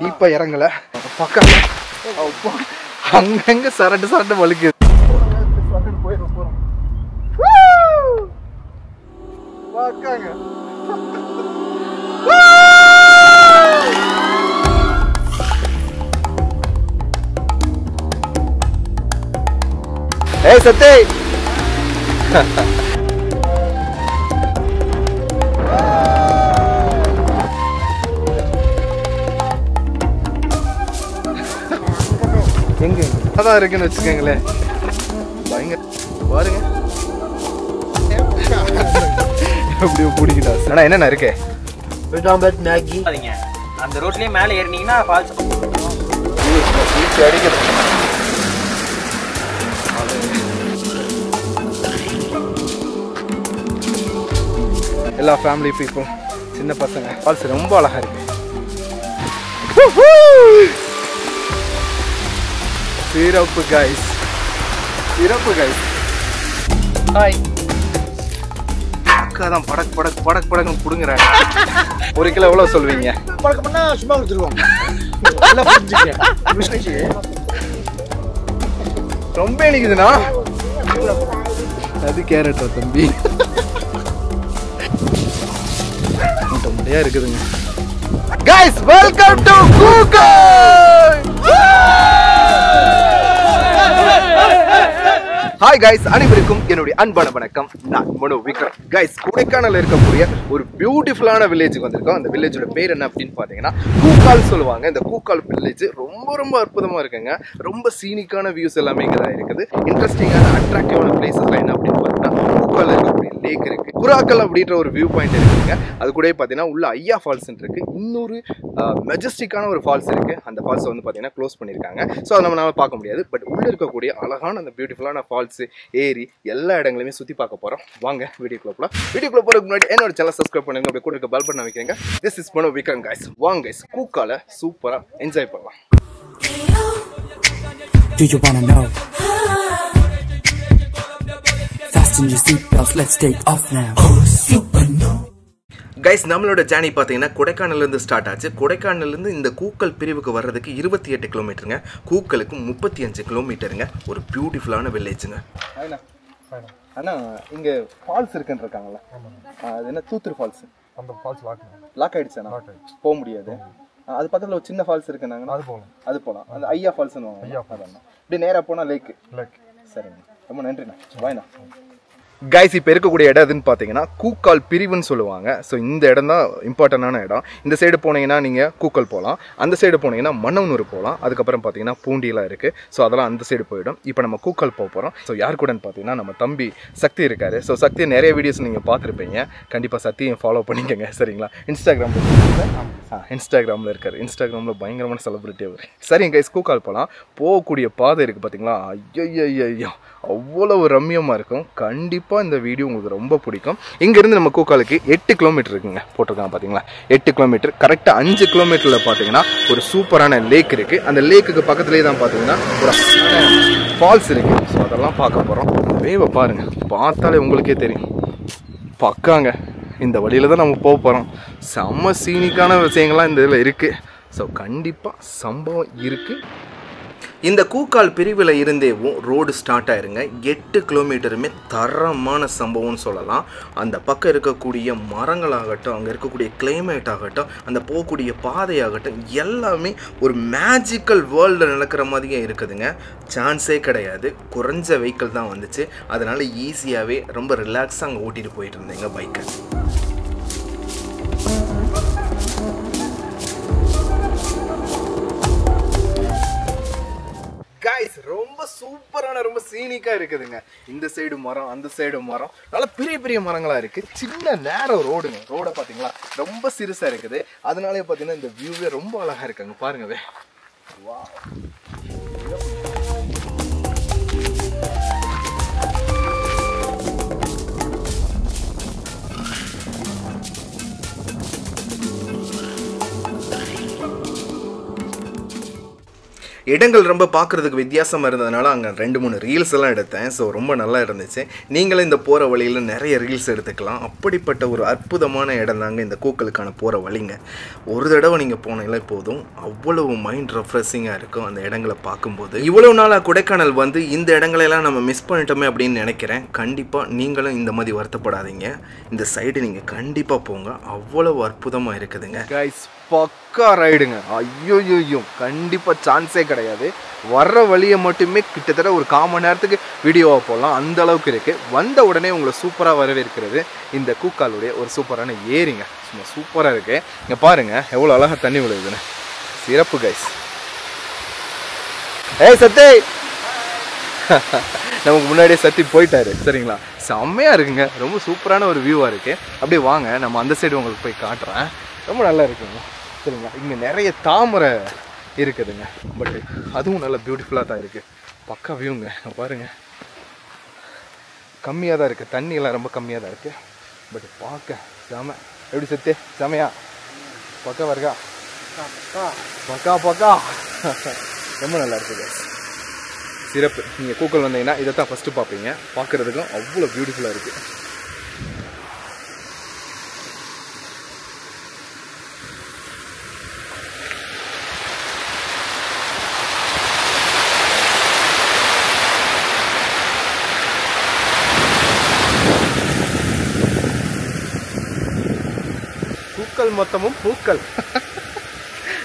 டீப்பா இறங்கல பக்கம் அங்கங்க சரட்டு வலிக்குது. போறோம் பார்க்காங்க. ஏய் சத்தே எங்க அதான் இருக்குன்னு வச்சுக்கோங்களேன். பயங்கர பாருங்க அப்படியே பிடிக்கிட்டா. ஆனா என்னென்ன இருக்கே மேகி அந்த ரோட்லயே மேலே ஏறினீங்கன்னா ஃபால்ஸ் அடிக்கிறது. எல்லா ஃபேமிலி பீப்புள் சின்ன பசங்க ஃபால்ஸ் ரொம்ப அழகா இருக்கு. சிறப்பு கைஸ் சிறப்பு கைஸ். ஹாய் அக்கா தான் படக் படக் படக் படக்குன்னு புடுங்குறாங்க. 1 கிலோ எவ்வளோ சொல்வீங்க? படக்கு பண்ணா சும்மா கொடுத்துருவோம். ரொம்ப இனிக்குதுண்ணா. அது கேரட்டா தம்பி? முட்டையா இருக்குதுங்க. Guys, welcome to Kookkal. Hi guys, அனைவருக்கும் என்னுடைய அன்பான வணக்கம். நான் மனோ விக்ரம். கைஸ், கொடைக்கானல்ல இருக்கக்கூடிய ஒரு பியூட்டிஃபுல்லான வில்லேஜுக்கு வந்திருக்கோம். அந்த வில்லேஜோட பேர் என்ன அப்படின்னு பார்த்தீங்கன்னா கூக்கால் சொல்லுவாங்க. இந்த கூக்கால் வில்லேஜ் ரொம்ப ரொம்ப அற்புதமாக இருக்குங்க. ரொம்ப சீனிக்கான வியூஸ் எல்லாமே இங்கே தான் இருக்குது. இன்ட்ரெஸ்டிங்கான அட்ராக்டிவான பிளேசஸ்லாம் என்ன அப்படின்னு பார்த்தீங்கன்னா கூக்கால் இருக்கக்கூடிய லேக் இருக்கு, குராக்கல் அப்படின்ற ஒரு வியூ பாயிண்ட் இருக்குங்க. அது கூட பார்த்தீங்கன்னா உள்ள ஐயா ஃபால்ஸ் இருக்கு. இன்னொரு மெஜஸ்டிக்கான ஒரு ஃபால்ஸ் இருக்கு. அந்த ஃபால்ஸ் வந்து பார்த்தீங்கன்னா க்ளோஸ் பண்ணியிருக்காங்க. ஸோ அதை நம்மளால பார்க்க முடியாது. பட் உள்ள இருக்கக்கூடிய அழகான அந்த பியூட்டிஃபுல்லான ஃபால்ஸ் ஏரி எல்லா இடங்களையுமே சுற்றி பார்க்க போகிறோம். வாங்க வீடியோக்குள்ள போகலாம். வீடியோக்குள்ள போகிறதுக்கு முன்னாடி என்னோட சேனல் சப்ஸ்கிரைப் பண்ணுங்க, அப்படியே கூட இருக்க பெல் பட்டன் வைக்கங்க. This is Mano Vikram guys. வாங்க கைஸ், கூக்கால சூப்பராக என்ஜாய் பண்ணலாம். Do you wanna know? Fasten your seatbelts, let's take off now. Oh, super no. Guys, நம்மளோட ஜேர்னி பார்த்தீங்கன்னா கொடைக்கானல்லேருந்து ஸ்டார்ட் ஆச்சு. கொடைக்கானல்லேருந்து இந்த கூக்கல் பிரிவுக்கு வர்றதுக்கு 28 கிலோமீட்டருங்க. கூக்கலுக்கு 35 கிலோமீட்டருங்க. ஒரு பியூட்டிஃபுல்லான வில்லேஜுங்க. அண்ணா இங்கே ஃபால்ஸ் இருக்குன்னு இருக்காங்களா? அது என்ன தூத்துரு ஃபால்ஸ்? அந்த ஃபால்ஸ் லாக் ஆயிடுச்சாண்ணா? போக முடியாது. அது பக்கத்தில் ஒரு சின்ன ஃபால்ஸ் இருக்குன்னாங்க. அது போகலாம். அந்த ஐயா ஃபால்ஸ்னு ஐயா ஃபால்ஸ் இப்படி நேராக போனால் லேக். சரிங்க, ரொம்ப நன்றிண்ணா. வாய்ண்ணா. கைஸ், இப்போ இருக்கக்கூடிய இடம் எதுன்னு பார்த்தீங்கன்னா கூக்கால் பிரிவுன்னு சொல்லுவாங்க. ஸோ இந்த இடம் தான் இம்பார்ட்டண்டான இடம். இந்த சைடு போனீங்கன்னா நீங்கள் கூக்கல் போகலாம், அந்த சைடு போனீங்கன்னா மன்னவனூர் போகலாம், அதுக்கப்புறம் பார்த்தீங்கன்னா பூண்டிலாம் இருக்குது. ஸோ அதெல்லாம் அந்த சைடு போயிடும். இப்போ நம்ம கூக்கல் போக போகிறோம். ஸோ யார் கூடன்னு பார்த்தீங்கன்னா நம்ம தம்பி சக்தி இருக்காரு. ஸோ சக்தி நிறைய வீடியோஸ் நீங்கள் பார்த்துருப்பீங்க. கண்டிப்பாக சக்தியும் ஃபாலோ பண்ணிக்கோங்க, சரிங்களா? இன்ஸ்டாகிராமில் இருக்காரு. இன்ஸ்டாகிராமில் பயங்கரமான செலிபிரிட்டி அவர். சரிங்க கைஸ், கூக்கால் போகலாம். போகக்கூடிய பாதை இருக்குது பார்த்தீங்களா? ஐயோ அவ்வளவு ரம்யமாக இருக்கும். கண்டிப்பாக இந்த வீடியோ உங்களுக்கு ரொம்ப பிடிக்கும். இங்கேருந்து நம்ம கூக்காலுக்கு 8 கிலோமீட்டர் இருக்குங்க, போட்டிருக்காங்க பார்த்தீங்களா? 8 கிலோமீட்டர். கரெக்டாக 5 கிலோமீட்டரில் பார்த்தீங்கன்னா ஒரு சூப்பரான லேக் இருக்குது. அந்த லேக்குக்கு பக்கத்துலேயே தான் பார்த்தீங்கன்னா ஒரு ஃபால்ஸ் இருக்குது. ஸோ அதெல்லாம் பார்க்க போகிறோம். வேவை பாருங்கள், பார்த்தாலே உங்களுக்கே தெரியும். பக்காங்க, இந்த வழியில் தான் நம்ம போக போகிறோம். செம்ம சீனிக்கான விஷயங்கள்லாம் இந்த இதில் இருக்குது. ஸோ கண்டிப்பாக சம்பவம் இருக்குது. இந்த கூக்கால் பிரிவில் இருந்தேவும் ரோடு ஸ்டார்ட் ஆயிருங்க. 8 கிலோமீட்டருமே தரமான சம்பவம்னு சொல்லலாம். அந்த பக்கம் இருக்கக்கூடிய மரங்களாகட்டும், அங்கே இருக்கக்கூடிய கிளைமேட் ஆகட்டும், அந்த போகக்கூடிய பாதையாகட்டும், எல்லாமே ஒரு மேஜிக்கல் வேர்ல்டில் நடக்கிற மாதிரியே இருக்குதுங்க. சான்ஸே கிடையாது. குறைஞ்ச வெஹிக்கிள் தான் வந்துச்சு. அதனால் ஈஸியாகவே ரொம்ப ரிலாக்ஸாக அங்கே ஓட்டிகிட்டு போயிட்டு இருந்தேங்க பைக்கை. கைஸ், ரொம்ப சூப்பரான ரொம்ப சீனிக்கா இருக்குதுங்க. இந்த சைடு மரம், அந்த சைடு மரம், நல்ல பெரிய பெரிய மரங்களா இருக்கு. சின்ன நேரம் ரோடுங்க. ரோட பாத்தீங்களா ரொம்ப சிறுசா இருக்குது. அதனாலே பாத்தீங்கன்னா இந்த வியூவே ரொம்ப அழகா இருக்குங்க. பாருங்கவே. வாவ். இடங்கள் ரொம்ப பார்க்குறதுக்கு வித்தியாசமாக இருந்ததுனால அங்கே 2-3 ரீல்ஸ் எல்லாம் எடுத்தேன். ஸோ ரொம்ப நல்லா இருந்துச்சு. நீங்களும் இந்த போகிற வழியில் நிறைய ரீல்ஸ் எடுத்துக்கலாம். அப்படிப்பட்ட ஒரு அற்புதமான இடம் தாங்க இந்த கூக்கலுக்கான போகிற வழிங்க. ஒரு தடவை நீங்கள் போனீங்களே போதும், அவ்வளவு மைண்ட் ரெஃப்ரெஷிங்காக இருக்கும் அந்த இடங்களை பார்க்கும்போது. இவ்வளோ நாளாக கொடைக்கானல் வந்து இந்த இடங்களெல்லாம் நம்ம மிஸ் பண்ணிட்டோமே அப்படின்னு நினைக்கிறேன். கண்டிப்பாக நீங்களும் இந்த மாதிரி வருத்தப்படாதீங்க. இந்த சைடு நீங்கள் கண்டிப்பாக போங்க, அவ்வளவு அற்புதமாக இருக்குதுங்க. கைஸ் பக்கா ரைடுங்க. ஐயோ கண்டிப்பாக சான்ஸே கிடையாது. வர்ற வழியை மட்டுமே கிட்டத்தட்ட ஒரு 1/4 மணி நேரத்துக்கு வீடியோவாக போடலாம், அந்த அளவுக்கு இருக்குது. வந்த உடனே உங்களை சூப்பராக வரவேற்கிறது இந்த கூக்காலுடைய ஒரு சூப்பரான ஏரிங்க. சும்மா சூப்பராக இருக்குது. இங்கே பாருங்கள் எவ்வளோ அழகாக தண்ணி விழுகுதுன்னு. சிறப்பு கைஸ். ஏய் சத்தே நமக்கு முன்னாடியே சத்தி போயிட்டாரு. சரிங்களா, செம்மையாக இருக்குங்க. ரொம்ப சூப்பரான ஒரு வியூவாக இருக்குது. அப்படியே வாங்க நம்ம அந்த சைடு உங்களுக்கு போய் காட்டுறேன். ரொம்ப நல்லா இருக்குங்க. சரிங்களா, இங்கே நிறைய தாமரை இருக்குதுங்க. பட் அதுவும் நல்லா பியூட்டிஃபுல்லாக தான் இருக்குது. பக்கா வியூங்க. பாருங்கள் கம்மியாக தான் இருக்குது, தண்ணியெல்லாம் ரொம்ப கம்மியாக தான் இருக்குது. பட் பார்க்க செம. எப்படி சத்தே செமையா? பக்கா இருக்கா? பக்கா பக்கா ரொம்ப நல்லா இருக்குது. சிறப்பு. நீங்கள் கூக்கல் வந்தீங்கன்னா இதை தான் ஃபஸ்ட்டு பார்ப்பீங்க. பார்க்குறதுக்கும் அவ்வளோ பியூட்டிஃபுல்லாக இருக்குது. பூக்கள் மொத்தமும் பூக்கள்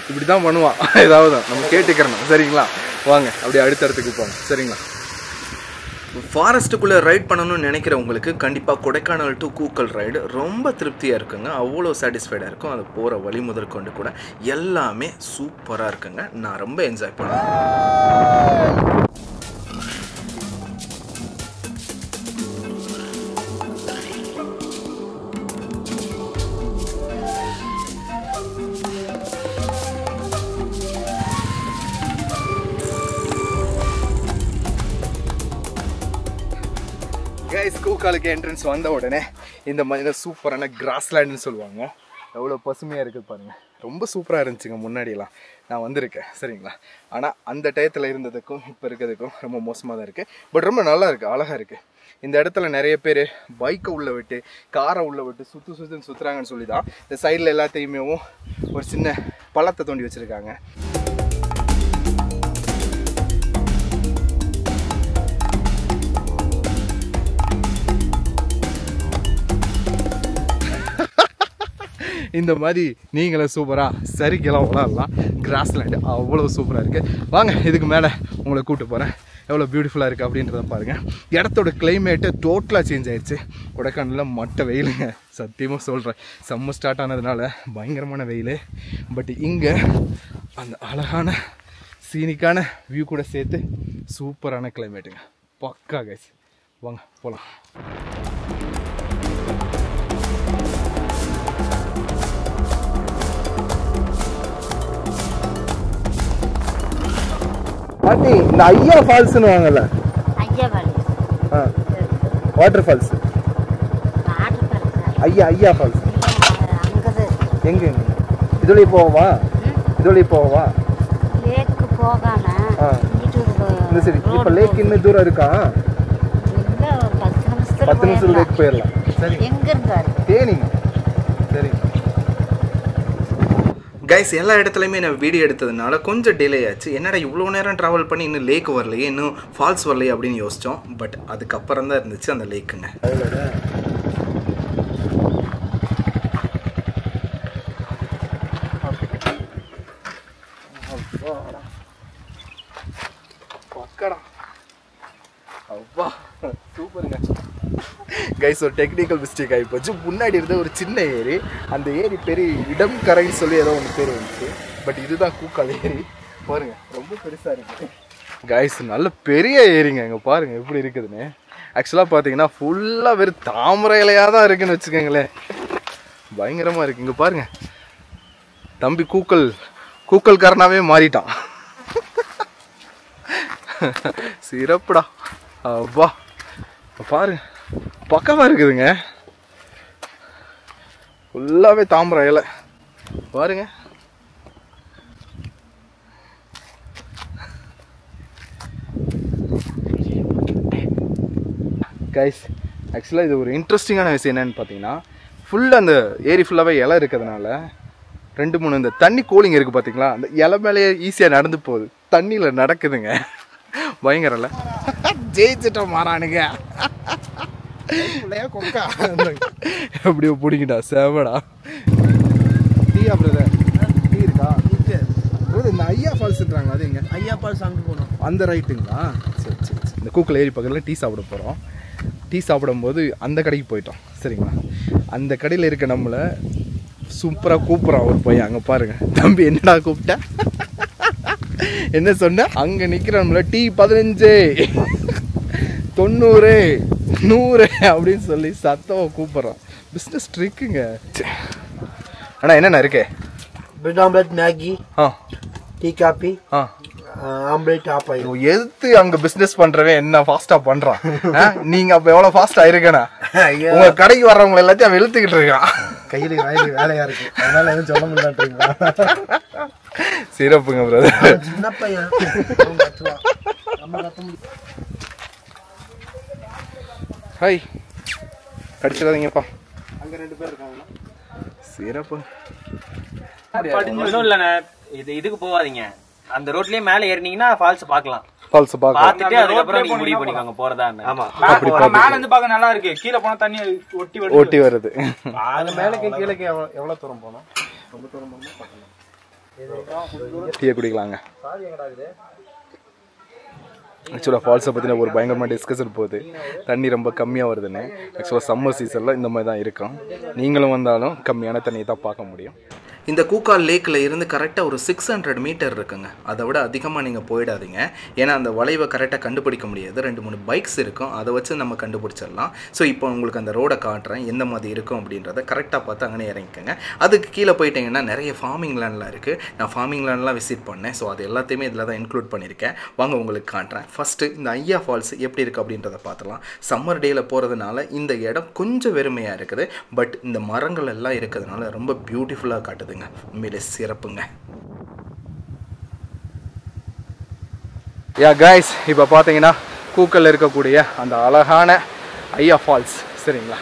இப்படி தான் பண்ணுவான். ஏதாவது நம்ம கேட்டுக்கிறணும். சரிங்களா, வாங்க அப்படியே அடுத்தடுத்துக்கு போங்க. சரிங்களா, ஃபாரஸ்ட்டுக்குள்ளே ரைட் பண்ணணும்னு நினைக்கிறவங்களுக்கு கண்டிப்பாக கொடைக்கானல் டு கூக்கல் ரைடு ரொம்ப திருப்தியாக இருக்குங்க. அவ்வளோ சாட்டிஸ்ஃபைடாக இருக்கும். அது போகிற வழி முதல் கொண்டு கூட எல்லாமே சூப்பராக இருக்குங்க. நான் ரொம்ப என்ஜாய் பண்ணேன். கைஸ், கூக்காலுக்கு என்ட்ரன்ஸ் வந்த உடனே இந்த மாதிரி சூப்பரான கிராஸ்லேண்டுன்னு சொல்லுவாங்க. எவ்வளோ பசுமையாக இருக்குது பாருங்கள். ரொம்ப சூப்பராக இருந்துச்சுங்க முன்னாடியெல்லாம் நான் வந்திருக்கேன். சரிங்களா, ஆனால் அந்த டயத்தில் இருந்ததுக்கும் இப்போ இருக்கிறதுக்கும் ரொம்ப மோசமாக தான் இருக்குது. பட் ரொம்ப நல்லா இருக்குது, அழகாக இருக்குது. இந்த இடத்துல நிறைய பேர் பைக்கை உள்ளே விட்டு காரை உள்ளே விட்டு சுற்றுன்னு சுற்றுறாங்கன்னு சொல்லி தான் இந்த சைடில் எல்லாத்தையுமே ஒரு சின்ன பள்ளத்தை தோண்டி வச்சுருக்காங்க. இந்த மாதிரி நீங்களும் சூப்பராக சரிக்கெல்லாம் விளாட்லாம். கிராஸ்லேண்டு அவ்வளோ சூப்பராக இருக்குது. வாங்க இதுக்கு மேலே உங்களை கூப்பிட்டு போகிறேன். எவ்வளோ பியூட்டிஃபுல்லாக இருக்குது அப்படின்றத பாருங்கள். இடத்தோட கிளைமேட்டு டோட்டலாக சேஞ்ச் ஆகிடுச்சு. கொடைக்கானலில் மட்டை வெயிலுங்க. சத்தியமாக சொல்கிறேன், சம்மர் ஸ்டார்ட் ஆனதுனால பயங்கரமான வெயில். பட் இங்கே அந்த அழகான சீனிக்கான வியூ கூட சேர்த்து சூப்பரான கிளைமேட்டுங்க. பக்கா கைஸ், வாங்க போகலாம். பாட்டி, இந்த ஐயா ஃபால்ஸ்னு வாங்கல, வாட்டர் ஃபால்ஸ். ஐயா ஃபால்ஸ் எங்க? இதுலயே போவா? இதுலயே போவா? லேக்கு போகாம இந்த சரி. இப்ப லேக் இன்னும் தூரம் இருக்கா? இல்ல, ஒரு 10 நிமிஷம் லேக் போயிடலாம். சரி, எங்க இருந்தாரு? தேனி. சரி கைஸ், எல்லா இடத்துலையுமே நான் வீடியோ எடுத்ததுனால கொஞ்சம் டிலே ஆச்சு. என்னடா இவ்வளோ நேரம் ட்ராவல் பண்ணி இன்னும் லேக் வரலையே, இன்னும் ஃபால்ஸ் வரலையே அப்படின்னு யோசித்தோம். பட் அதுக்கப்புறம் தான் இருந்துச்சு அந்த லேக்குங்க. அப்பா சூப்பருங்க கைஸ். ஒரு டெக்னிக்கல் மிஸ்டேக் ஆகி போச்சு. முன்னாடி இருந்த ஒரு சின்ன ஏரி, அந்த ஏரி பெரிய இடம் கரைன்னு சொல்லி ஏதோ ஒன்று பேர் வந்துச்சு. பட் இதுதான் கூக்கால் ஏரி. பாருங்க ரொம்ப பெருசாக இருக்குது கைஸ். நல்ல பெரிய ஏரிங்க. இங்கே பாருங்கள் எப்படி இருக்குதுன்னு. ஆக்சுவலாக பார்த்தீங்கன்னா ஃபுல்லாக வெறும் தாமரை இலையாக தான் இருக்குதுன்னு வச்சுக்கோங்களேன். பயங்கரமாக இருக்குது. இங்கே பாருங்கள், தம்பி கூக்கல்காரனாவே மாறிட்டான். சிறப்புடா. அப்பா பாருங்க, பக்கமாக இருக்குதுங்க. ஃபுல்லாகவே தாமரை இலை பாருங்க. கைஸ் ஆக்சுவலாக இது ஒரு இன்ட்ரெஸ்டிங்கான விஷயம் என்னென்னு பார்த்தீங்கன்னா ஃபுல்லாக அந்த ஏரி ஃபுல்லாகவே இலை இருக்கிறதுனால 2-3 இந்த தண்ணி கூலிங் இருக்குது பார்த்தீங்களா, அந்த இலை மேலேயே ஈஸியாக நடந்து போகுது, தண்ணியில் நடக்குதுங்க. பயங்கரம்ல, ஜெயிச்சிட்டோம் மாறானுங்க. கொக்கா எப்படியோ பிடிக்கிட்டா சேவடா. டீயா பிரதர்? டீ இருக்கா? இந்த ஐயா ஃபால்ஸ்ன்றாங்க, அது எங்க? ஐயா பால் சாப்பிட்டு போனோம். அந்த ரைட்டுங்களா? சரி சரி சரி. இந்த கூக்கில் ஏரி பக்கத்தில் டீ சாப்பிட போகிறோம். டீ சாப்பிடும்போது அந்த கடைக்கு போயிட்டோம் சரிங்களா. அந்த கடையில் இருக்க நம்மளை சூப்பராக கூப்பிட்றான் ஒரு பையன். அங்கே பாருங்கள் தம்பி, என்னடா கூப்பிட்டேன், என்ன சொன்ன, அங்கே நிற்கிற நம்மள டீ 15 90 100 அப்படின்னு சொல்லி சத்தமாக கூப்பிட்றான். பிஸ்னஸ் ட்ரிக்குங்க. அண்ணா என்னென்ன இருக்கே? Bread omelette, Maggi, tea, coffee, omelette, ஆப்பாய். எதுக்கு அங்க பிசினஸ் பண்றவன் என்ன ஃபாஸ்டா பண்றான்? நீங்க அப்ப எவ்வளவு ஃபாஸ்டா இருக்கேனா? உங்க கடைக்கு வர்றவங்க எல்லாத்தையும் அவன் இழுத்துக்கிட்டு இருக்கான். கையில வேலையா இருக்கு, அதனால எதுவும் சொல்ல முடியலன்றீங்களா? சிறப்புங்க பிரதர். சின்ன பையன் ஹாய், கடிச்சிடாதீங்கப்பா. அங்க 2 பேர் இருக்காங்க. சிறப்பு. ஒன்றும் இல்லைண்ணே, இதுக்கு போகாதீங்க. அந்த ரோட்லயே மேல ஏறினீங்கன்னா ஃபால்ஸ் பார்க்கலாம். ஃபால்ஸ் பார்க்கலாம். பார்த்துட்டு அதுக்கப்புறம் நீங்க முடிவு பண்ணிக்கோங்க போறதா. ஆமா, அப்படி மேல இருந்து பார்க்க நல்லா இருக்கு, கீழே போனா தண்ணி ஓட்டி வருது. அது மேலக்கு கீழக்கு எவ்வளவு தூரம் போனோம்? ரொம்ப தூரம் போனோம். டீ குடிக்கலாங்க. ஆக்சுவலாக ஃபால்ஸை பற்றின ஒரு பயங்கரமாக டிஸ்கஷன் போகுது. தண்ணி ரொம்ப கம்மியாக வருதுன்னு. ஆக்சுவலாக சம்மர் சீசனில் இந்த மாதிரி தான் இருக்கும். நீங்களும் வந்தாலும் கம்மியான தண்ணியை தான் பார்க்க முடியும். இந்த கூக்கால் லேக்கில் இருந்து கரெக்டாக ஒரு 600 மீட்டர் இருக்குங்க. அதை விட அதிகமாக நீங்கள் போயிடாதீங்க. ஏன்னா அந்த வளைவை கரெக்டாக கண்டுபிடிக்க முடியாது. 2-3 பைக்ஸ் இருக்கும், அதை வச்சு நம்ம கண்டுபிடிச்சிடலாம். ஸோ இப்போ உங்களுக்கு அந்த ரோடை காட்டுறேன், எந்த மாதிரி இருக்கும் அப்படின்றத கரெக்டாக பார்த்து அங்கே இறங்கிக்கோங்க. அதுக்கு கீழே போயிட்டீங்கன்னா நிறைய ஃபார்மிங் லேண்ட்லாம் இருக்குது. நான் ஃபார்மிங் லேண்ட்லாம் விசிட் பண்ணேன். ஸோ அது எல்லாத்தையுமே இதில் தான் இன்க்ளூட் பண்ணியிருக்கேன். வாங்க உங்களுக்கு காட்டுறேன். ஃபஸ்ட்டு இந்த ஐயா ஃபால்ஸ் எப்படி இருக்குது அப்படின்றத பார்த்துலாம். சம்மர் டேயில் போகிறதுனால இந்த இடம் கொஞ்சம் வெறுமையாக இருக்குது. பட் இந்த மரங்கள் எல்லாம் இருக்கிறதுனால ரொம்ப பியூட்டிஃபுல்லாக காட்டுது. உண்மையிலே சிறப்புங்க. யா கைஸ், இப்போ பார்த்தீங்கன்னா கூக்கல்ல இருக்கக்கூடிய அந்த அழகான ஐயா ஃபால்ஸ் சரிங்களா.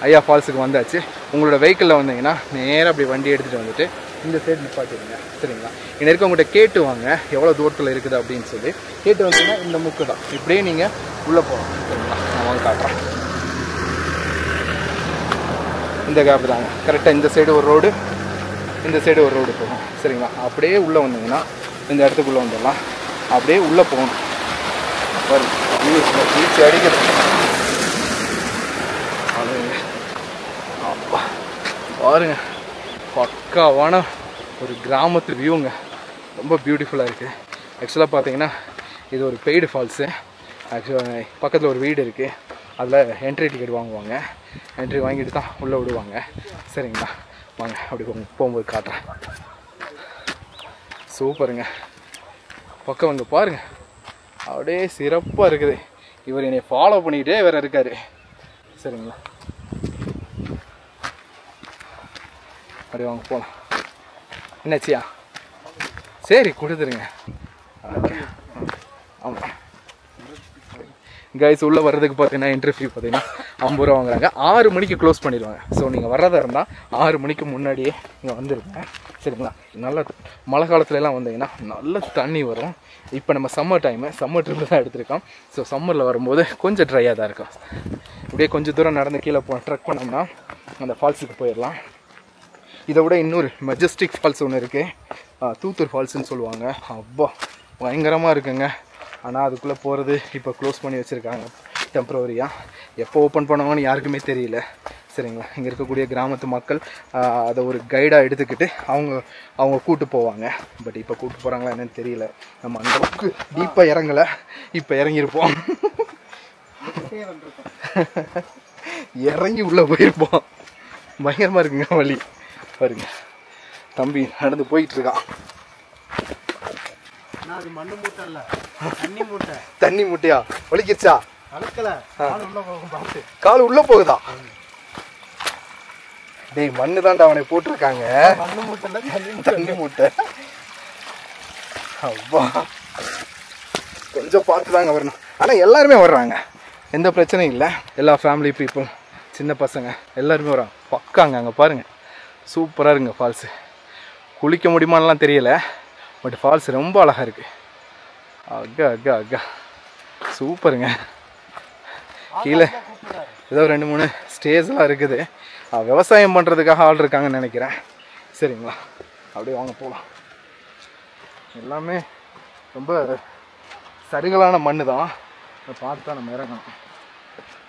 ஐயா ஃபால்ஸுக்கு வந்தாச்சு. உங்களோட வெஹிக்கிளில் வந்தீங்கன்னா நேராக அப்படி வண்டி எடுத்துகிட்டு வந்துட்டு இந்த சைடு நிப்பாட்டிடுங்க சரிங்களா. இங்கே இருக்கவங்கள்ட்ட கேட்டு வாங்க எவ்வளோ தூரத்தில் இருக்குது அப்படின்னு சொல்லி. கேட்டு வந்தீங்கன்னா இந்த முக்கு தான், இப்படியே நீங்கள் உள்ளே போகலாம் சரிங்களா. நான் வாங்க காட்டுறேன். இந்த கேப் தாங்க கரெக்டாக. இந்த சைடு ஒரு ரோடு, இந்த சைடு ஒரு ரோடு போகும் சரிங்களா. அப்படியே உள்ளே வந்தீங்கன்னா இந்த இடத்துக்குள்ளே வந்துடலாம். அப்படியே உள்ளே போகணும். பீச்சு அடிக்கிறது. அப்பா பாருங்க, பக்காவான ஒரு கிராமத்து வியூங்க. ரொம்ப பியூட்டிஃபுல்லாக இருக்குது. ஆக்சுவலாக பார்த்தீங்கன்னா இது ஒரு பெய்டு ஃபால்ஸு. ஆக்சுவலாக பக்கத்தில் ஒரு வீடு இருக்குது, அதில் என்ட்ரி டிக்கெட் வாங்குவாங்க. என்ட்ரி வாங்கிட்டு தான் உள்ளே விடுவாங்க சரிங்களா. வாங்க அப்படி போகும்போது காட்டுறேன். சூப்பருங்க. பக்கம் வந்து பாருங்கள், அப்படியே சிறப்பாக இருக்குது. இவர் என்னை ஃபாலோ பண்ணிக்கிட்டே வேறு இருக்கார் சரிங்களா. அப்படி வாங்க போகலாம். என்னாச்சியா? சரி கொடுத்துருங்க. ஓகே ஆமாம் கைஸ், உள்ளே வர்றதுக்கு பார்த்தீங்கன்னா இன்டர்வியூ பார்த்தீங்கன்னா 50 ரூபா வாங்குறாங்க. 6 மணிக்கு க்ளோஸ் பண்ணிடுவாங்க. ஸோ நீங்கள் வர்றதா இருந்தால் 6 மணிக்கு முன்னாடியே இங்கே வந்துருங்க சரிங்களா. நல்ல மழை காலத்துலலாம் வந்தீங்கன்னா நல்ல தண்ணி வரும். இப்போ நம்ம சம்மர் டைமு, சம்மர் ட்ரிப்பு தான் எடுத்திருக்கோம். ஸோ சம்மரில் வரும்போது கொஞ்சம் ட்ரையாக தான் இருக்கும். இப்படியே கொஞ்சம் தூரம் நடந்து கீழே ட்ரெக் பண்ணோம்னா அந்த ஃபால்ஸுக்கு போயிடலாம். இதை விட இன்னொரு மெஜஸ்டிக் ஃபால்ஸ் ஒன்று இருக்குது, தூத்தூர் ஃபால்ஸுன்னு சொல்லுவாங்க. அப்பா பயங்கரமாக இருக்குங்க. ஆனால் அதுக்குள்ளே போகிறது இப்போ க்ளோஸ் பண்ணி வச்சுருக்காங்க டெம்ப்ரவரியாக. எப்போ ஓப்பன் பண்ணுவாங்கன்னு யாருக்குமே தெரியல சரிங்களா. இங்கே இருக்கக்கூடிய கிராமத்து மக்கள் அதை ஒரு கைடாக எடுத்துக்கிட்டு அவங்க கூட்டு போவாங்க. பட் இப்போ கூட்டு போகிறாங்களா என்னன்னு தெரியல. நம்ம அந்தளவுக்கு டீப்பாக இறங்கலை, இப்போ இறங்கியிருப்போம். இறங்கி உள்ளே போயிருப்போம். பயங்கரமாக இருக்குங்க வழி. பாருங்க தம்பி நடந்து போயிட்டுருக்கான். தண்ணி மூட்டையா? வலிக்கிச்சா? கால் உள்ள போகுதா? டேய் மண்ணு தான்டா அவனை போட்டிருக்காங்க. தண்ணி மூட்டை. அப்பா கொஞ்சம் பார்த்து தாங்க வரணும். ஆனால் எல்லாருமே வர்றாங்க. எந்த பிரச்சனையும் இல்லை. எல்லா ஃபேமிலி பீப்புள், சின்ன பசங்க எல்லாருமே வராங்க. பக்காங்க. அங்கே பாருங்கள், சூப்பராக இருக்குங்க ஃபால்ஸு. குளிக்க முடியுமான்லாம் தெரியல, பட் ஃபால்ஸ் ரொம்ப அழகாக இருக்குது. அக்கா அக்கா அக்கா சூப்பருங்க. கீழே ஏதோ 2-3 ஸ்டேஜ்லாம் இருக்குது. விவசாயம் பண்ணுறதுக்காக ஆள் இருக்காங்கன்னு நினைக்கிறேன். சரிங்களா, அப்படியே வாங்க போகலாம். எல்லாமே ரொம்ப சருகலான மண்ணு தான், அதை பார்த்து தான் நம்ம இறங்கணும்.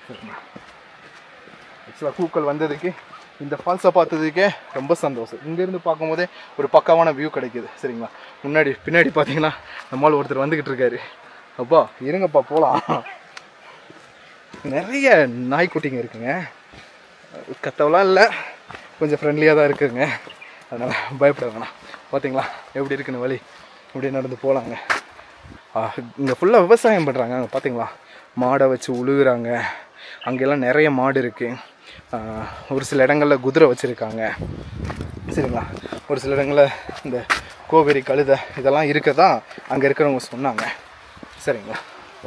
சரிங்களா, ஆக்சுவலாக கூக்கல் வந்ததுக்கு இந்த ஃபால்ஸை பார்த்ததுக்கே ரொம்ப சந்தோஷம். இங்கேருந்து பார்க்கும்போதே ஒரு பக்காவான வியூ கிடைக்கிது. சரிங்களா, பின்னாடி பார்த்தீங்கன்னா நம்மளால் ஒருத்தர் வந்துக்கிட்டு இருக்காரு. அப்பா இருங்கப்பா போகலாம். நிறைய நாய்க்குட்டிங்க இருக்குங்க. கத்தவெல்லாம் இல்லை, கொஞ்சம் ஃப்ரெண்ட்லியாக தான் இருக்குதுங்க. அதனால் பயப்பட வேணாம். பார்த்தீங்களா எப்படி இருக்குன்னு வழி, இப்படியே நடந்து போகலாங்க. இங்கே ஃபுல்லாக விவசாயம் பண்ணுறாங்க. அங்கே பார்த்தீங்களா மாடை வச்சு உழுகுறாங்க. அங்கெல்லாம் நிறைய மாடு இருக்குது. ஒரு சில இடங்களில் குதிரை வச்சுருக்காங்க. சரிங்களா, ஒரு சில இடங்களில் இந்த கோவேரி கழுதை இதெல்லாம் இருக்கதா அங்கே இருக்கிறவங்க சொன்னாங்க. சரிங்களா,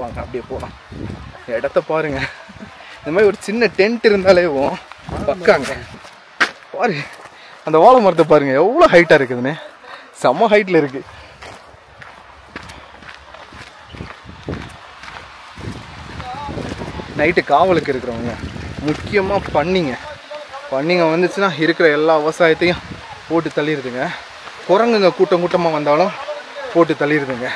வாங்க அப்படியே போகலாம். இடத்த பாருங்கள். இந்த மாதிரி ஒரு சின்ன டென்ட் இருந்தாலேவும் பக்காங்க. பாரு அந்த வாழை மரத்தை பாருங்கள் எவ்வளோ ஹைட்டாக இருக்குதுன்னு. செம்ம ஹைட்டில் இருக்குது. நைட்டு காவலுக்கு இருக்கிறவங்க, முக்கியமாக பண்ணிங்க வந்துச்சுன்னா இருக்கிற எல்லா விவசாயத்தையும் போட்டு தள்ளிடுதுங்க. குரங்குங்க கூட்டம் கூட்டமாக வந்தாலும் போட்டு தள்ளிடுதுங்க.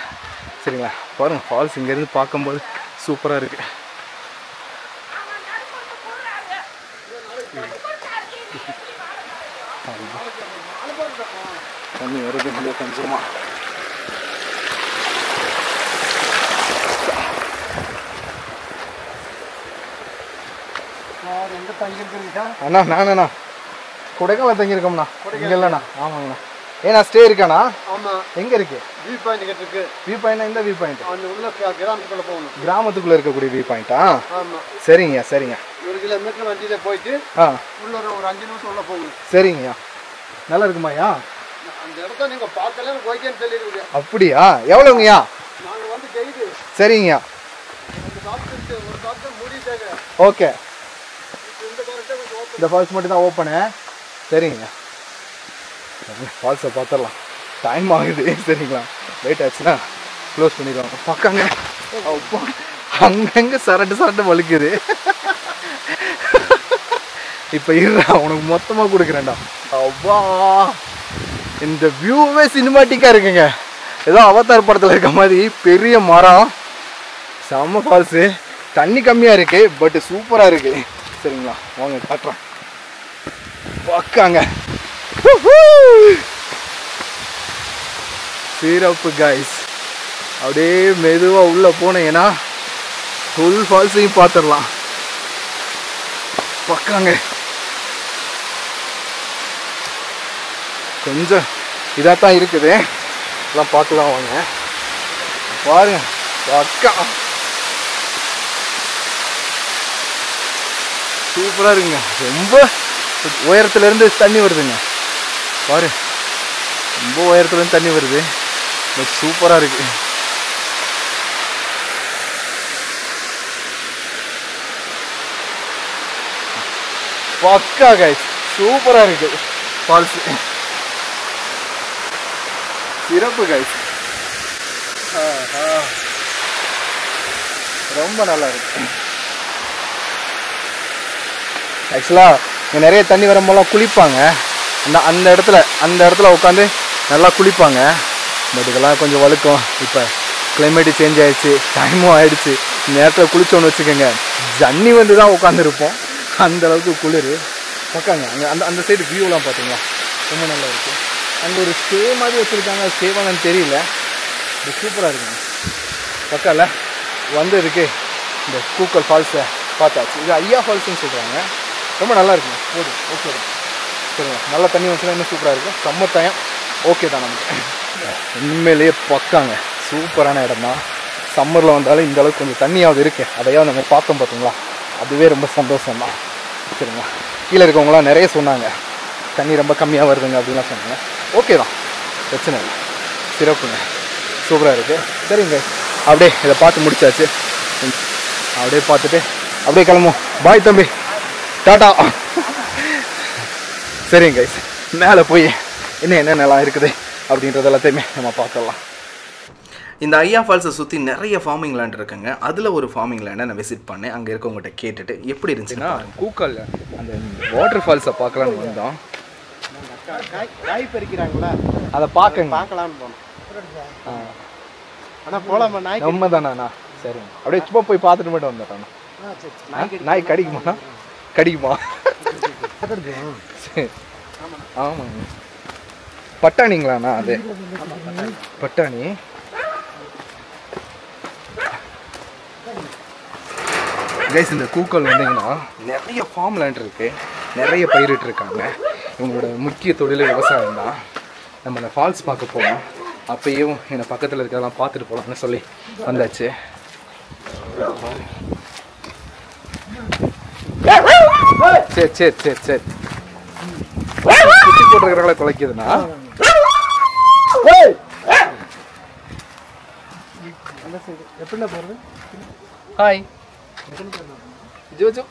சரிங்களா, பாருங்கள் ஃபால்ஸ் இங்கேருந்து பார்க்கும்போது சூப்பராக இருக்குது. தண்ணி வருது கொஞ்சமாக. அண்ணா நானண்ணா கொடைக்கானல் தங்கியிருக்கோம்ண்ணா. இங்கே இல்லைண்ணா. ஆமாங்கண்ணா. ஏண்ணா ஸ்டே இருக்காண்ணா? ஆமாம். எங்கே இருக்குது? வியூ பாயிண்ட் இருக்கு. வியூ பாயிண்ட்னா இந்த வியூ பாயிண்ட் உள்ள கிராமத்துக்குள்ளே போகணும். கிராமத்துக்குள்ளே இருக்கக்கூடிய வியூ பாயிண்ட்டா? ஆமாம். சரிங்கய்யா சரிங்க. 1 கிலோமீட்டர் வண்டியில் போயிட்டு உள்ள ஒரு 5 நிமிஷம் உள்ள போகணும். சரிங்கய்யா. நல்லா இருக்குமாய்யா? அந்த இடத்த நீங்கள் பார்க்கல ஓகேன்னு சொல்லிடுவீங்க. அப்படியா? எவ்வளோங்கய்யா? நாங்கள் வந்து கைடு. சரிங்கய்யா. ஒரு டாக்டர் மூடிட்டாங்க. ஓகே. இந்த ஃபால்ஸ் மட்டும் தான் ஓப்பனு. சரிங்க, ஃபால்ஸை பார்த்துடலாம். டைம் ஆகுது. சரிங்களா, லேட் ஆச்சுன்னா க்ளோஸ் பண்ணிடுவாங்க. பக்காங்க அப்பா அங்கங்கே சரட்டு வலிக்குது. இப்போ இருடா உனக்கு மொத்தமாக கொடுக்குறேன்டா. அப்பா இந்த வியூவே சினிமாட்டிக்காக இருக்குங்க. ஏதோ அவதார் படத்தில் இருக்க மாதிரி பெரிய மரம், செம்ம ஃபால்ஸு. தண்ணி கம்மியாக இருக்குது, பட் சூப்பராக இருக்குது. சரிங்களா, வாங்க காட்டுறேன். பக்காங்க சிறப்பு கைஸ். அப்படியே மெதுவாக உள்ளே போனீங்கன்னா ஃபுல் ஃபால்ஸையும் பார்த்துடலாம். பக்காங்க. கொஞ்சம் இதாக தான் இருக்குது, எல்லாம் பார்த்து தான் வாங்க. பாருங்க பக்கா சூப்பராக இருக்குங்க. ரொம்ப உயரத்துலேருந்து தண்ணி வருதுங்க. பாரு ரொம்ப உயரத்துலேருந்து தண்ணி வருது, பட் சூப்பராக இருக்கு. பக்கா கைஸ், சூப்பராக இருக்கு ஃபால்ஸ். சிறப்பு கைஸ், ரொம்ப நல்லா இருக்கு. ஆக்சுவலாக இங்கே நிறைய தண்ணி வரும்போதெல்லாம் குளிப்பாங்க. அந்த இடத்துல உட்காந்து நல்லா குளிப்பாங்க. பட் இதெல்லாம் கொஞ்சம் வழுக்கும். இப்போ கிளைமேட்டு சேஞ்ச் ஆகிடுச்சு, டைமும் ஆகிடுச்சு. இந்த நேரத்தில் குளிச்சோன்னு வச்சுக்கோங்க, ஜன்னி வந்து தான் உட்காந்துருப்போம். அந்தளவுக்கு குளிர். பக்காங்க. அந்த சைடு வியூலாம் பார்த்தீங்களா ரொம்ப நல்லா இருக்குது. அங்கே ஒரு ஸ்டே மாதிரி வச்சுருக்காங்க, ஸ்டேவாங்கன்னு தெரியல. இது சூப்பராக இருக்குங்க. பக்கால வந்ததுக்கு இந்த கூக்கல் ஃபால்ஸை பார்த்தாச்சு. இது ஐயா ஃபால்ஸ்ன்னு சொல்கிறாங்க. ரொம்ப நல்லா இருக்குங்க. போதும், ஓகே தான். சரிங்க, நல்லா தண்ணி வந்துச்சுன்னா இன்னும் சூப்பராக இருக்கும். சம்மர் டைம் ஓகே தான் நமக்கு. உண்மையிலேயே பக்காங்க, சூப்பரான இடம் தான். சம்மரில் வந்தாலும் இந்த அளவுக்கு கொஞ்சம் தண்ணியாவது இருக்குது, அதையாவது நம்ம பார்த்தோம் பார்த்தீங்களா, அதுவே ரொம்ப சந்தோஷம் தான். சரிங்களா, கீழே இருக்கவங்களாம் நிறைய சொன்னாங்க தண்ணி ரொம்ப கம்மியாக வருதுங்க அப்படின்லாம் சொன்னாங்க. ஓகே தான், பிரச்சனை இல்லை. சிறப்புங்க, சூப்பராக இருக்குது. சரிங்க, அப்படியே இதை பார்த்து முடிச்சாச்சு. அப்படியே பார்த்துட்டு அப்படியே கிளம்பும். பாய் தம்பி, டாட்டா. சரிங்க கைஸ், மேலே போய் இன்னும் என்னென்னலாம் இருக்குது அப்படின்றது எல்லாத்தையுமே நம்ம பார்க்கலாம். இந்த ஐயா ஃபால்ஸை சுற்றி நிறைய ஃபார்மிங் லேண்ட் இருக்குங்க. அதில் ஒரு ஃபார்மிங் லேண்டை நான் விசிட் பண்ணேன். அங்கே இருக்கவங்ககிட்ட கேட்டுட்டு எப்படி இருந்துச்சுன்னா, கூக்கல் அந்த வாட்டர் ஃபால்ஸை பார்க்கலான்னு வந்தோம். காய் பறிக்கிறாங்களா, அதை பார்க்கலான்னு போனோம். ஆனால் போகலாமா? நாய் நம்ம தானா? சரிங்க, அப்படியே சும்மா போய் பார்த்துட்டு மட்டும் வந்துட்டானா? நாய் கடிக்குமா? கடிக்குமா? சரி, ஆமாங்க. பட்டாணிங்களாண்ணா? அது பட்டாணி. கைஸ், இந்த கூக்கல் வந்தீங்கன்னா நிறைய ஃபார்ம் லேண்ட் இருக்குது, நிறைய பயிரிட்டு இருக்காங்க. இவங்களோட முக்கிய தொழில் விவசாயம் தான். நம்ம அந்த ஃபால்ஸ் பார்க்க போவோம். அப்பயும் என்னை பக்கத்தில் இருக்கிறதெல்லாம் பார்த்துட்டு போகலாம்னு சொல்லி வந்தாச்சு. சரி சரி சரி சரி, குட்டி போட்டுருக்கிறவங்கள தொலைக்குதுண்ணா. எப்படின்னா போகிறது? ஹாய் ஜோஜோ.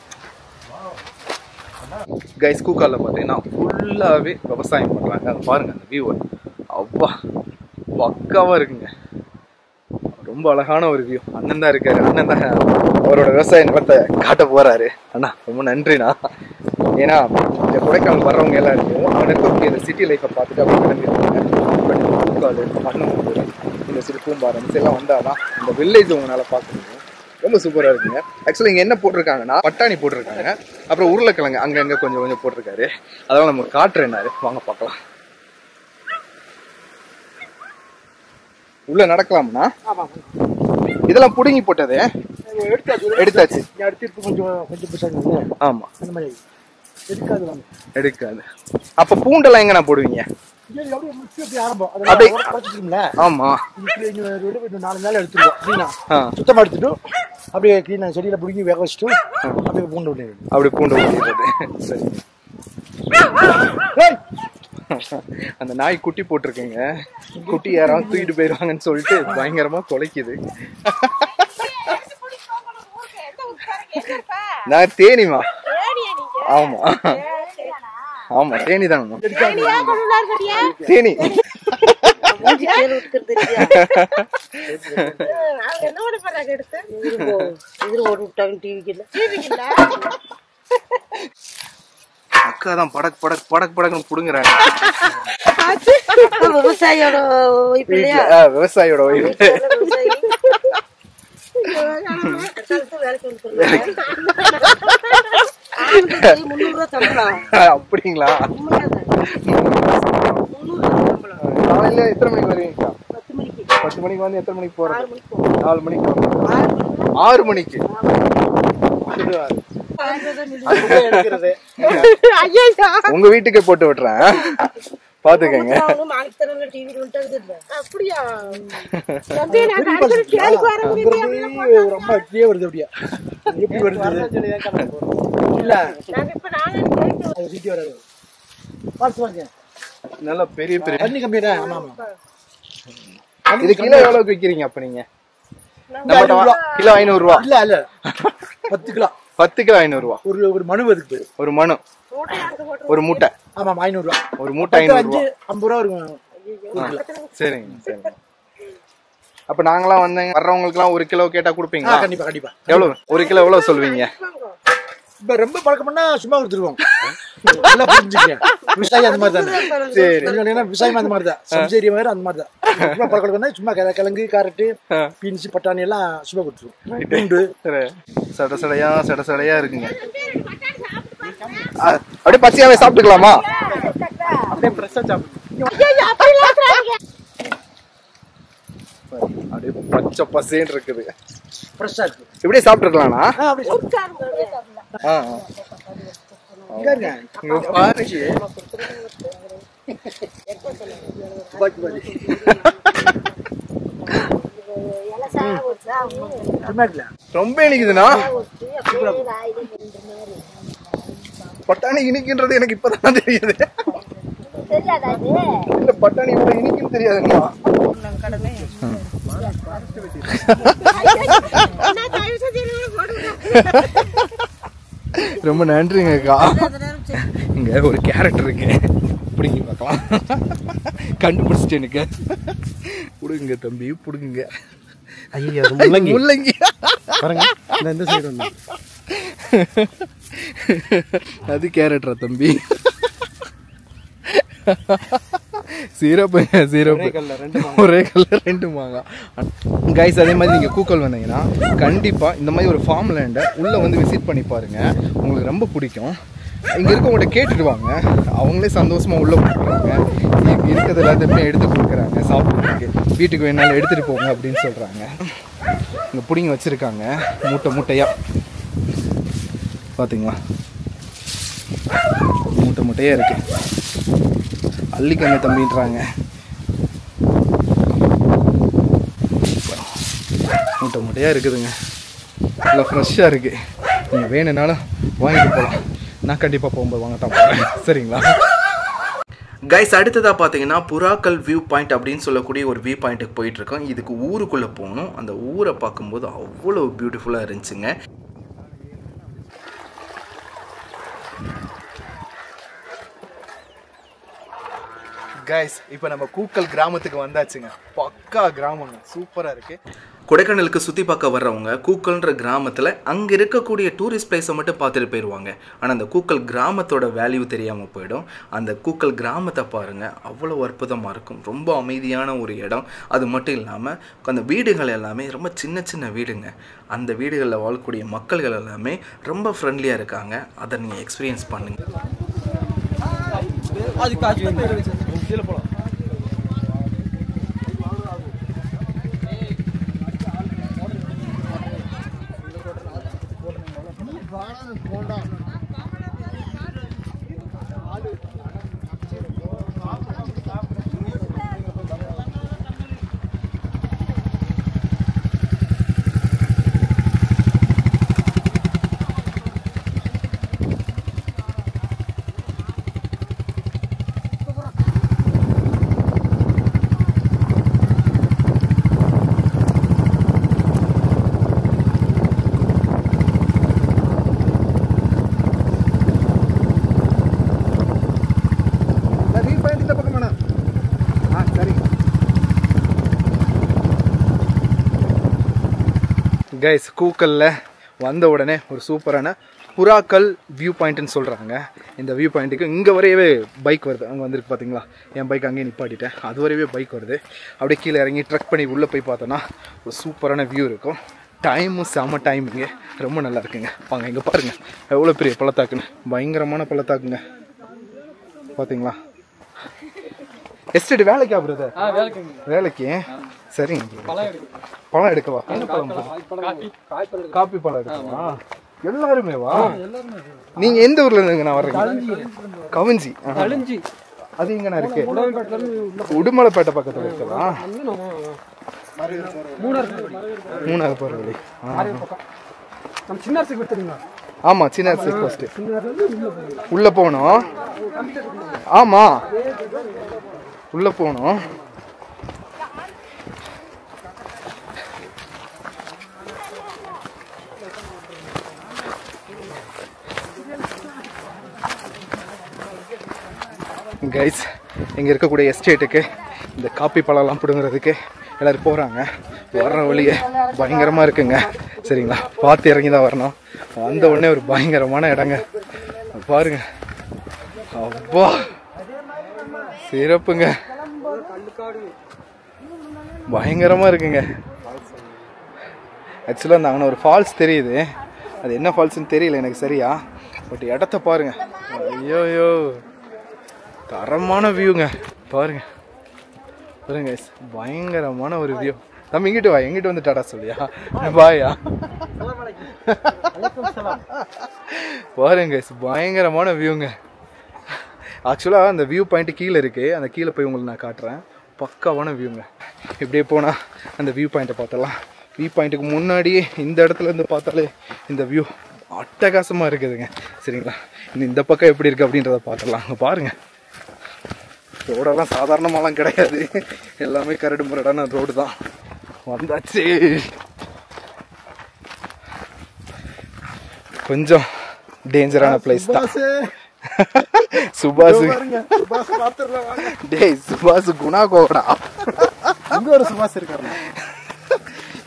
கைஸ், கூக்காலில் பார்த்தீங்கன்னா ஃபுல்லாகவே விவசாயம் பண்ணுறாங்க. அதை பாருங்கள், அந்த வியூவை அவ்வா பக்காவாக இருக்குங்க. ரொம்ப அழகான ஒரு வியூ. அண்ணன் தான் இருக்காரு, அண்ணன் தான் அவரோட விவசாய நிலத்தை காட்ட போகிறாரு. அண்ணா ரொம்ப நன்றிண்ணா. ஏன்னா இந்த கொடைக்கானல் வர்றவங்க எல்லாம் இருக்கும், அவன் இருக்கக்கூடிய இந்த சிட்டி லைஃப்பை பார்த்துட்டு அவங்க கிளம்பிடுவாங்க. பட் கூக்கால், மண்ணு, இந்த சிறு பூம்பாரம் எல்லாம் வந்தாதான் இந்த வில்லேஜ் உங்களால் பார்க்க முடியும். ரொம்ப சூப்பராக இருக்குங்க. ஆக்சுவலி இங்கே என்ன போட்டிருக்காங்கன்னா, பட்டாணி போட்டிருக்காங்க, அப்புறம் உருளைக்கிழங்கு அங்கங்கே கொஞ்சம் கொஞ்சம் போட்டிருக்காரு. அதெல்லாம் நம்ம காட்டுறேன்னாரு. வாங்க பார்க்கலாம். உள்ள நடக்கலாம்னா? இதெல்லாம் புடுங்கி போட்டது எடுத்தாச்சு. ஆமா, எடுக்காது. அப்ப பூண்டெல்லாம் எங்க நான் போடுவீங்க? ஆமா, 4 நாள் எடுத்துருவோம். சுத்தமா எடுத்துட்டு அப்படியே கிளீனா செடியில புடுங்கி வேக வச்சுட்டு அப்படியே பூண்டு விடுறது. அப்படி பூண்டு விடுறது. சரி. அந்த நாய் குட்டி போட்டிருக்குங்க. குட்டி யாராவது தூக்கிட்டு போயிடுவாங்கன்னு சொல்லிட்டு பயங்கரமா தொலைக்குது. நான் தேனிமா. ஆமா ஆமா, தேனி தாங்க. தேனி அக்கா தான் படக் படக் படக் படக்குன்னு புடுங்குறாங்க. விவசாயியோட விவசாயியோட ஒய்ஃப். அப்படிங்களா? காலையில எத்தனை மணிக்கு வருவீங்க? 10 மணிக்கு வந்து எத்தனை மணிக்கு போறது? 4 மணிக்கு. 6 மணிக்கு உங்க வீட்டுக்கே போட்டு விட்டுறேன், பாத்துக்கங்க. நல்லா பெரிய பெரிய இது கிலோ எவ்வளவுக்கு விக்கிறீங்க? அப்ப நீங்க கிலோ 500 ரூபா? இல்ல இல்ல, 10 கிலோ. 10 கிலோ 500 ரூபா. ஒரு மனு அதுக்கு. ஒரு மனு, ஒரு மூட்டை. ஆமா, 500 ரூபா. ஒரு மூட்டை 500 ரூபா. 50 ரூபா இருக்கும். சரிங்க சரிங்க. அப்ப நாங்களாம் வர்றவங்களுக்கு எல்லாம் 1 கிலோ கேட்டா கொடுப்பீங்களா? கண்டிப்பா கண்டிப்பா. எவ்வளவு 1 கிலோ எவ்வளவு சொல்லுவீங்க? இப்ப ரொம்ப பழக்கம்னா சும்மா கொடுத்துருவோம். நல்லா புரிஞ்சுக்கங்க, விவசாயம் அந்த மாதிரி தானே. சரி, விவசாயம் அந்த மாதிரி தான், சம்சேரி மாதிரி அந்த மாதிரி தான். சும்மா பழக்கம்னா சும்மா கிழங்கு, கேரட்டு, பீன்ஸ், பட்டாணி எல்லாம் சும்மா கொடுத்துருவோம். பூண்டு சட சடையா சட சடையா இருக்குங்க. அப்படியே பச்சையாவே சாப்பிட்டுக்கலாமா? அப்படியே ஃப்ரெஷ்ஷா சாப்பிடுங்க. அப்படியே பச்சை பசேன்னு இருக்குது. ஃப்ரெஷ்ஷா இருக்கு. இப்படியே சாப்பிட்டுக்கலாம்னா? ரொம்ப இனிக்குதுண்ணா. பட்டாணி இனிக்குன்றது எனக்கு இப்பதான் தெரியுது. இல்ல, பட்டாணி இவ்வளவு இனிக்குன்னு தெரியாதுங்களா? ரொம்ப நன்றிங்க அக்கா. இங்க ஒரு கேரக்டர் இருக்கு, பிடிங்க பார்க்கலாம். கண்டுபிடிச்சிட்டு எனக்கு பிடுங்க தம்பி, பிடுங்க. ஐயா முள்ளங்கி முள்ளங்கி பாருங்க, இந்த சைடு வந்து அது கேரக்டரா தம்பி? சிறப்பு சிறப்பு, ஒரே கல்ல 2 மாங்காய். கைஸ் அதே மாதிரி நீங்கள் கூக்கல் வந்தீங்கன்னா கண்டிப்பாக இந்த மாதிரி ஒரு ஃபார்ம் லேண்டை உள்ளே வந்து விசிட் பண்ணி பாருங்கள், உங்களுக்கு ரொம்ப பிடிக்கும். இங்கே இருக்கவங்கள்ட்ட கேட்டுட்டு வாங்க, அவங்களே சந்தோஷமாக உள்ளே கொடுக்குறாங்க. இங்கே இருக்கிறது எல்லாத்தையுமே எடுத்து கொடுக்குறாங்க சாப்பிட்றதுக்கு, வீட்டுக்கு வேணாலும் எடுத்துகிட்டு போங்க அப்படின்னு சொல்கிறாங்க. இங்கே பிடிங்க வச்சுருக்காங்க மூட்டை மூட்டையாக, பார்த்தீங்களா? மூட்டை மூட்டையாக இருக்குது. அள்ளிக்கங்க தம்பின்றாங்க. மூட்டை மூட்டையாக இருக்குதுங்க, நல்லா ஃப்ரெஷ்ஷாக இருக்குது. நீங்கள் வேணும்னாலும் வாங்கிட்டு போகலாம். நான் கண்டிப்பாக போகும்போது வாங்க தான் போகிறேன், சரிங்களா? கைஸ் அடுத்ததாக பார்த்தீங்கன்னா புறாக்கல் வியூ பாயிண்ட் அப்படின்னு சொல்லக்கூடிய ஒரு வியூ பாயிண்ட்டுக்கு போயிட்டுருக்கோம். இதுக்கு ஊருக்குள்ளே போகணும். அந்த ஊரை பார்க்கும்போது அவ்வளோ பியூட்டிஃபுல்லாக இருந்துச்சுங்க. கைஸ் இப்போ நம்ம கூக்கல் கிராமத்துக்கு வந்தாச்சுங்க. பக்கா கிராமங்க, சூப்பராக இருக்குது. கொடைக்கானலுக்கு சுற்றி பார்க்க வர்றவங்க கூக்கல்ன்ற கிராமத்தில் அங்கே இருக்கக்கூடிய டூரிஸ்ட் பிளேஸை மட்டும் பார்த்துட்டு போயிடுவாங்க. ஆனால் அந்த கூக்கல் கிராமத்தோட வேல்யூ தெரியாமல் போயிடும். அந்த கூக்கல் கிராமத்தை பாருங்கள், அவ்வளோ அற்புதமாக இருக்கும். ரொம்ப அமைதியான ஒரு இடம். அது மட்டும் இல்லாமல் அந்த வீடுகள் எல்லாமே ரொம்ப சின்ன சின்ன வீடுங்க. அந்த வீடுகளில் வாழக்கூடிய மக்கள்கள் எல்லாமே ரொம்ப ஃப்ரெண்ட்லியாக இருக்காங்க. அதை நீங்கள் எக்ஸ்பீரியன்ஸ் பண்ணுங்கள். கைஸ் கூக்கல்ல வந்த உடனே ஒரு சூப்பரான புறாக்கல் வியூ பாயிண்ட்னு சொல்கிறாங்க. இந்த வியூ பாயிண்ட்டுக்கு இங்கே வரையவே பைக் வருது. அங்கே வந்துருக்கு பார்த்தீங்களா, என் பைக் அங்கேயே நிப்பாட்டிட்டேன். அது வரையவே பைக் வருது. அப்படியே கீழே இறங்கி ட்ரக் பண்ணி உள்ளே போய் பார்த்தோன்னா ஒரு சூப்பரான வியூ இருக்கும். டைமும் செம்ம டைமிங்க, ரொம்ப நல்லா இருக்குங்க. வாங்க இங்கே பாருங்கள் எவ்வளோ பெரிய பள்ளத்தாக்குன்னு, பயங்கரமான பள்ளத்தாக்குங்க. பார்த்தீங்களா? எஸ்டேட் வேலைக்கா பிரதர்? வேலைக்கு சரிங்க. பழம் எடுக்கவா? என்ன பழம்? காப்பி பழம் எடுக்கவா? எல்லாருமே வா. நீங்க எந்த ஊர்ல இருந்துங்க? நான் வர்றேன் கவிஞ்சி. அது எங்கண்ணா இருக்கு? உடுமலைப்பேட்டை பக்கத்துல இருக்குதா? மூணாவது போற வழி. ஆமா, சின்ன ஃபர்ஸ்ட் உள்ள போகணும். ஆமா உள்ள போகணும். கைஸ் இங்கே இருக்கக்கூடிய எஸ்டேட்டுக்கு இந்த காப்பி பழம்லாம் பிடுங்கிறதுக்கு எல்லோரும் போகிறாங்க. வர்ற வழியே பயங்கரமாக இருக்குங்க, சரிங்களா? பார்த்து இறங்கி தான் வரணும். வந்த உடனே ஒரு பயங்கரமான இடங்க பாருங்க. அப்பா சிறப்புங்க, பயங்கரமாக இருக்குங்க. ஆக்சுவலாக அந்த அங்கே ஒரு ஃபால்ஸ் தெரியுது, அது என்ன ஃபால்ஸ்ன்னு தெரியல எனக்கு சரியா. பட் இடத்த பாருங்க, ஐயோயோ தரமான வியூங்க. பாருங்க பாருங்க பயங்கரமான ஒரு வியூ. நம்ம இங்கிட்டு வா, எங்கிட்ட வந்து டாடா சொல்லியா பாயா. பாருங்க பயங்கரமான வியூங்க. ஆக்சுவலாக அந்த வியூ பாயிண்ட் கீழே இருக்குது, அந்த கீழே போய் உங்களுக்கு நான் காட்டுறேன். பக்காவான வியூங்க. இப்படியே போனால் அந்த வியூ பாயிண்ட்டை பார்த்தலாம். வியூ பாயிண்ட்டுக்கு முன்னாடியே இந்த இடத்துலேருந்து பார்த்தாலே இந்த வியூ அட்டகாசமாக இருக்குதுங்க, சரிங்களா? இந்த பக்கம் எப்படி இருக்குது அப்படின்றத பார்த்துடலாம். அங்கே பாருங்கள், ரோடெல்லாம் சாதாரணமாலாம் கிடையாது, எல்லாமே கரடு முரடான ரோடு தான். வந்தாச்சு. கொஞ்சம் டேஞ்சரான பிளேஸ் தான். சுபாஷ் டேய் சுபாஷ் குணா கோடா இங்க ஒரு சுபாஷ் இருக்காரு.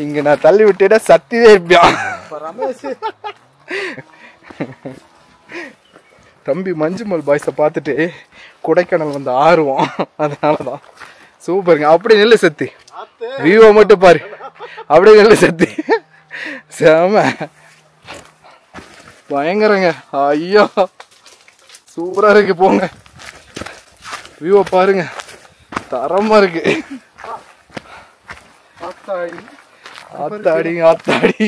இங்க நான் தள்ளி விட்டுட்டா சத்தியதே இருப்பான். ரமேஷ் தம்பி மஞ்சுமல் பாய்ஸை பார்த்துட்டு கொடைக்கானல் வந்து ஆர்வம், அதனாலதான். சூப்பருங்க. அப்படி நெல்லு சத்தி வியூவை மட்டும் பாரு, அப்படியே நெல்லு சத்தி செம பயங்கரங்க. ஐயோ சூப்பரா இருக்கு. போங்க வியூவை பாருங்க, தரமா இருக்கு. ஆத்தாடி ஆத்தாடி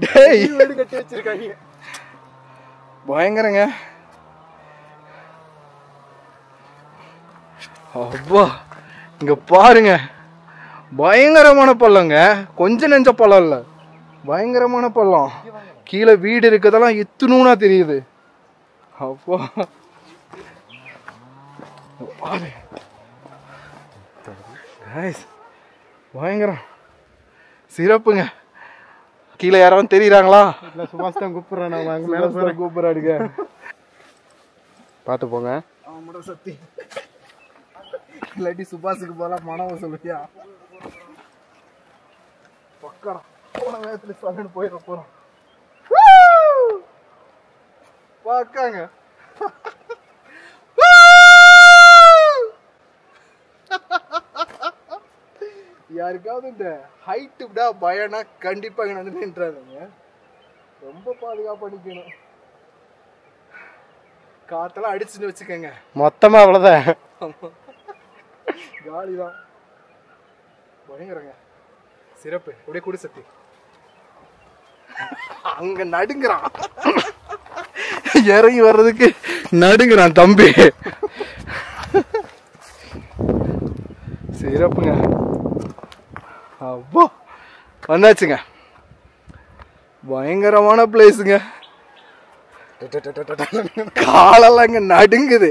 டேய் கட்டி வச்சிருக்காங்க. பயங்கரங்க. அப்பா இங்க பாருங்க, பயங்கரமான பள்ளங்க. கொஞ்சம் நெஞ்ச பள்ளம் இல்ல, பயங்கரமான பள்ளம். கீழே வீடு இருக்கதெல்லாம் எத்தனூனா தெரியுது. அப்பா பாரு பயங்கரம், சிறப்புங்க. கீழே யாராவது தெரியுறாங்களா? சுபாஷ் தான் கூப்பிடுறேன். கூப்பிடுறாடுங்க, பார்த்து போங்க. சத்தி இல்லாட்டி சுபாஷுக்கு போல மனவ சொல்லுவியா? பக்கா போன வேகத்துல சொல்லு போயிட போறோம். பார்க்காங்க யாருக்காவது இந்த ஹைட்டுடா பயனா கண்டிப்பா இங்க வந்து நின்றாங்க. ரொம்ப பாதுகாப்பு பண்ணிக்கணும். காத்தெல்லாம் அடிச்சுன்னு வச்சுக்கோங்க, மொத்தமா அவ்வளவுதான். காலிதான். பயங்கரங்க, சிறப்பு. அப்படியே குடி சத்தி அங்க நடுங்குறான், இறங்கி வர்றதுக்கு நடுங்குறான் தம்பி. சிறப்புங்க. அப்போ வந்தாச்சுங்க, பயங்கரமான பிளேஸுங்க. காலெல்லாம் இங்க நடுங்குது,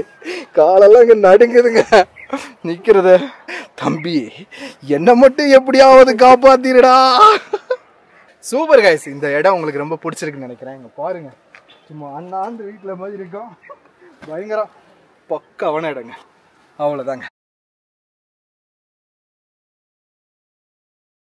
காலெல்லாம் இங்க நடுங்குதுங்க நிக்கிறத. தம்பி என்ன மட்டும் எப்படியாவது காப்பாத்திருடா. சூப்பர் கைஸ், இந்த இடம் உங்களுக்கு ரொம்ப பிடிச்சிருக்குன்னு நினைக்கிறேன். இங்க பாருங்க, சும்மா அண்ணாந்து வீட்டுல மாதிரி இருக்கும். பயங்கரம் பக்காவான இடங்க. அவ்வளவுதாங்க.